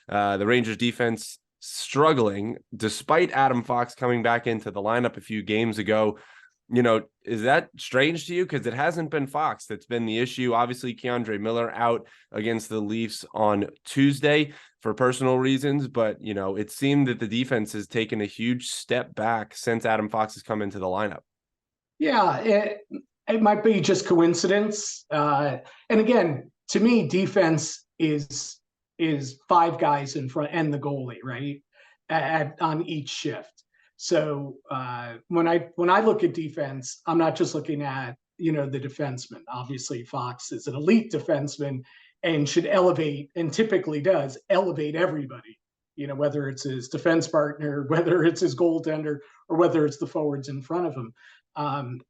The Rangers defense struggling despite Adam Fox coming back into the lineup a few games ago. Is that strange to you? Because it hasn't been Fox that's been the issue. Obviously, Keandre Miller out against the Leafs on Tuesday for personal reasons, but it seemed that the defense has taken a huge step back since Adam Fox has come into the lineup. Yeah, it might be just coincidence. And again, to me, defense is five guys in front and the goalie, right, on each shift. So when I look at defense, I'm not just looking at the defenseman. Obviously, Fox is an elite defenseman and should elevate, and typically does elevate everybody. Whether it's his defense partner, whether it's his goaltender, or whether it's the forwards in front of him. Um,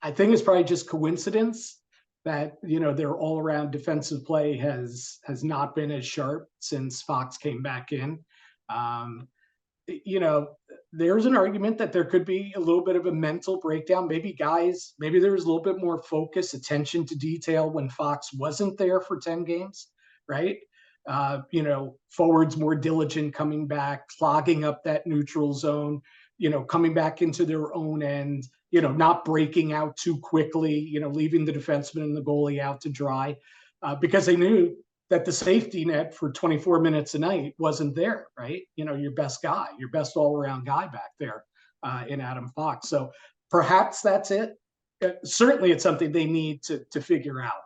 I think it's probably just coincidence that their all-around defensive play has not been as sharp since Fox came back in. There's an argument that there could be a little bit of a mental breakdown. Maybe there was a little bit more focus, attention to detail when Fox wasn't there for 10 games, right? Forwards more diligent coming back, clogging up that neutral zone, coming back into their own end, not breaking out too quickly, leaving the defenseman and the goalie out to dry, because they knew that the safety net for 24 minutes a night wasn't there, right? Your best guy, your best all-around guy back there in Adam Fox. So perhaps that's it. Certainly it's something they need to figure out,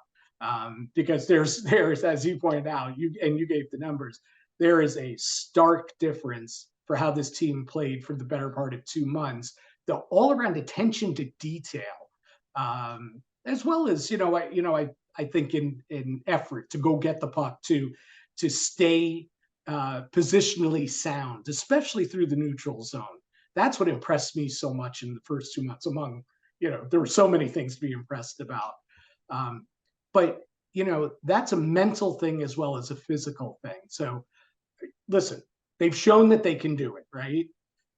because there's, as you pointed out, you gave the numbers, there is a stark difference for how this team played for the better part of 2 months. The all-around attention to detail, as well as I think in effort to go get the puck, to stay positionally sound, especially through the neutral zone. That's what impressed me so much in the first 2 months. Among there were so many things to be impressed about, but that's a mental thing as well as a physical thing. So listen, they've shown that they can do it, right?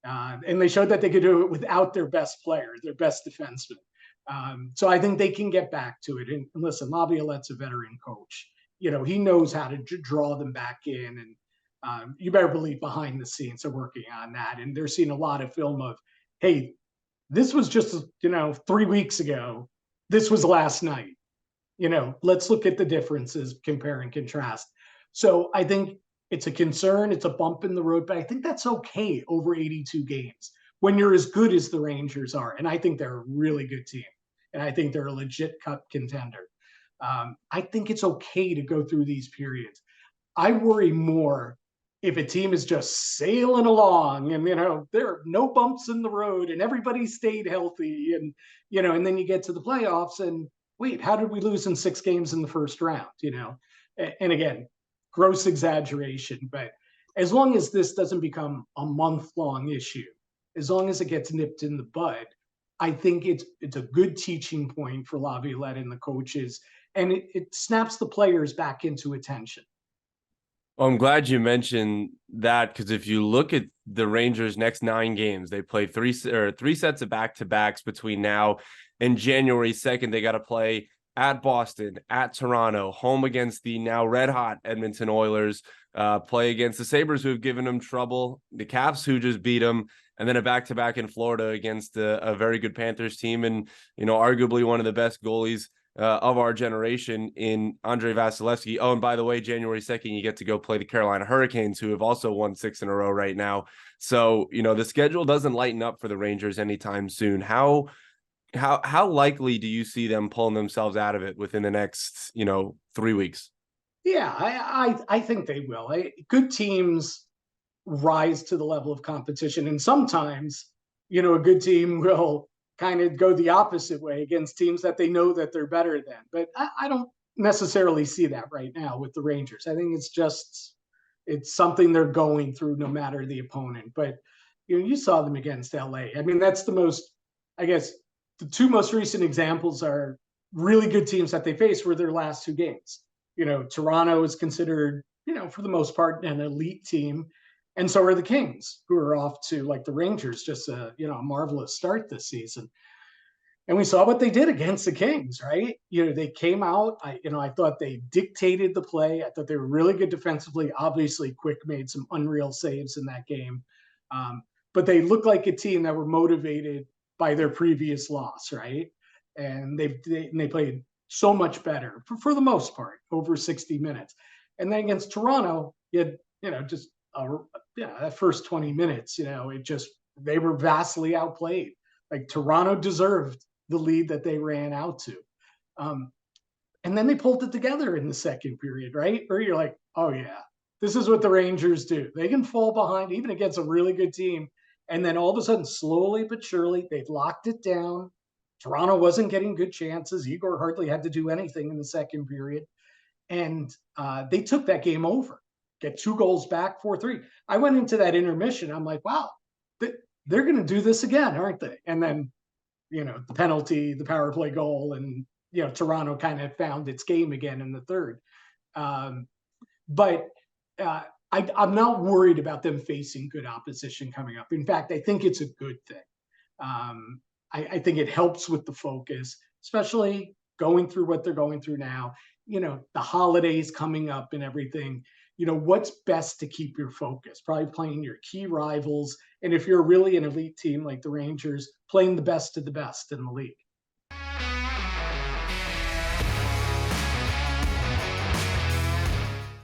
And they showed that they could do it without their best player, their best defenseman. So I think they can get back to it. And listen, Laviolette's a veteran coach. He knows how to draw them back in. And you better believe behind the scenes they're working on that. And they're seeing a lot of film of, hey, this was just 3 weeks ago. This was last night. Let's look at the differences, compare and contrast. So I think it's a concern. It's a bump in the road, but I think that's okay over 82 games when you're as good as the Rangers are. And I think they're a really good team. And I think they're a legit cup contender. I think it's okay to go through these periods. I worry more if a team is just sailing along and, there are no bumps in the road and everybody stayed healthy and, and then you get to the playoffs and wait, how did we lose in 6 games in the first round? And again, gross exaggeration, but as long as this doesn't become a month-long issue, as long as it gets nipped in the bud, I think it's a good teaching point for Laviolette and the coaches, and it snaps the players back into attention. Well, I'm glad you mentioned that, because if you look at the Rangers' next 9 games, they play three sets of back-to-backs between now and January 2nd. They got to play at Boston, at Toronto, home against the now red-hot Edmonton Oilers, play against the Sabres, who have given them trouble, the Caps, who just beat them, and then a back-to-back in Florida against a very good Panthers team and, arguably one of the best goalies of our generation in Andrei Vasilevsky. Oh, and by the way, January 2nd, you get to go play the Carolina Hurricanes, who have also won 6 in a row right now. So, the schedule doesn't lighten up for the Rangers anytime soon. How likely do you see them pulling themselves out of it within the next, 3 weeks? Yeah, I think they will. Good teams rise to the level of competition, and sometimes, a good team will kind of go the opposite way against teams that they know that they're better than. But I don't necessarily see that right now with the Rangers. I think it's something they're going through no matter the opponent. But you saw them against LA. I mean, that's I guess the 2 most recent examples are really good teams that they faced were their last 2 games. Toronto is considered, for the most part, an elite team. And so are the Kings, who are off to, like the Rangers, just a marvelous start this season. And we saw what they did against the Kings, right? They came out. I thought they dictated the play. I thought they were really good defensively. Obviously, Quick made some unreal saves in that game, um, but they looked like a team that were motivated by their previous loss, right? And they played so much better for the most part over 60 minutes. And then against Toronto, you had just that first 20 minutes, it just they were vastly outplayed. Like Toronto deserved the lead that they ran out to. Um, and then they pulled it together in the second period, right? Where you're like, oh, yeah, this is what the Rangers do. They can fall behind even against a really good team. And then all of a sudden, slowly but surely, they've locked it down. Toronto wasn't getting good chances. Igor hardly had to do anything in the second period. And they took that game over, get 2 goals back, 4-3. I went into that intermission. I'm like, wow, they're going to do this again, aren't they? And then the penalty, the power play goal, and Toronto kind of found its game again in the third. But I'm not worried about them facing good opposition coming up. In fact, I think it's a good thing. I think it helps with the focus, especially going through what they're going through now. The holidays coming up and everything. What's best to keep your focus? Probably playing your key rivals. And if you're really an elite team like the Rangers, playing the best of the best in the league.